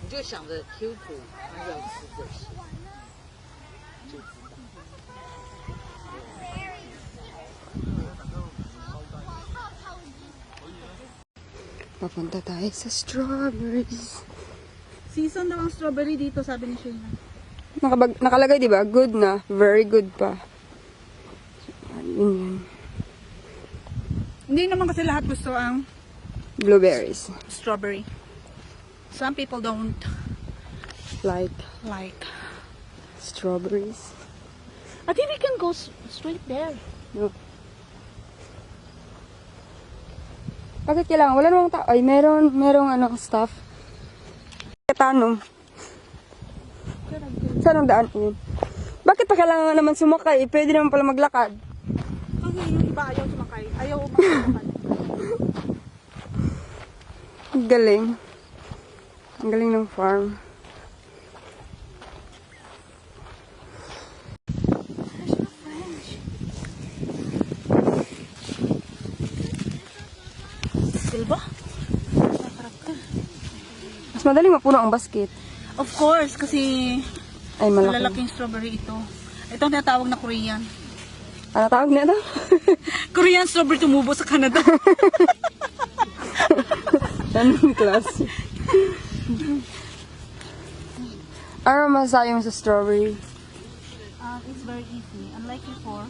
就想着 Q 图，还要吃这些。 Papunta tayo sa strawberries. Season daw ang strawberry dito, sabi ni Shayna. Nakalagay, di ba? Good na. Very good pa. Yun. Hindi naman kasi lahat gusto ang Blueberries. strawberry. Some people don't Like like. strawberries. I think we can go straight there. No. Bakit kailangan? Wala namang tao. Ay, merong ano, staff. Tanong. Saan ang daan yun? Bakit pa kailangan naman sumakay? Pwede naman pala maglakad. Kasi yung iba ayaw sumakay. Ayaw umakay. Ang galing. Ang galing ng farm. Silba? Mas madaling mapuno ang basket. Of course, kasi Ay, malaki. malalaking strawberry ito. Ito ang tinatawag na Korean. Ano tawag na ito? Korean strawberry tumubo sa Canada. Anong klase? Ano masasabi mo sa strawberry? It's very easy. Unlike before.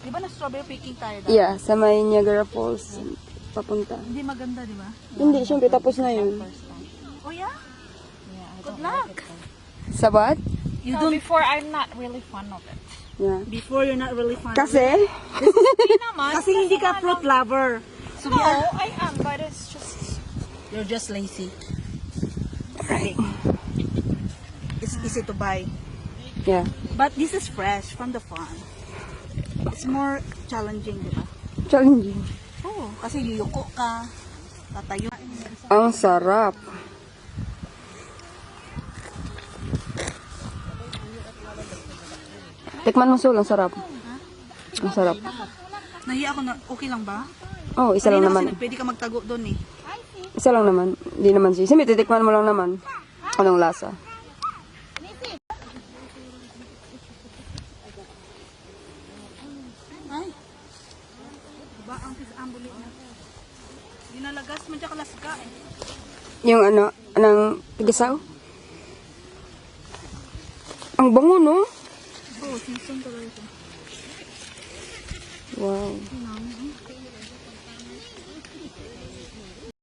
Di ba na strawberry picking tayo? Yeah, sa may Niagara Falls. Papunta. Hindi maganda, di ba? Hindi, syempre tapos na yun. Oh yeah? Good luck. Sa what? You No, don't. before I'm not really fond of it. Yeah. Before you're not really fun. Kasi? Hindi naman. Kasi hindi ka fruit lover. So No, I am, but it's just... you're just lazy. Right. It's easy to buy. Yeah. But this is fresh from the farm. It's more challenging, di ba? Challenging. Oo, kasi yuyuko ka, tatayo. Ang sarap. Tikman mo Sul, ang sarap. Ang sarap. Nahiya ako na, okay lang ba? Oh, isa lang Kanina kasi naman. pwede ka magtago doon eh. Isa lang naman. Hindi naman siya. Siyempre, titikman mo lang naman. Anong lasa? Ay. Diba ang ambuli na? Dinalagas man siya kalasga eh. Yung ano, anong tigasaw? Ang bango, no? Oo, season talaga ito. Wow. Tingnan mo.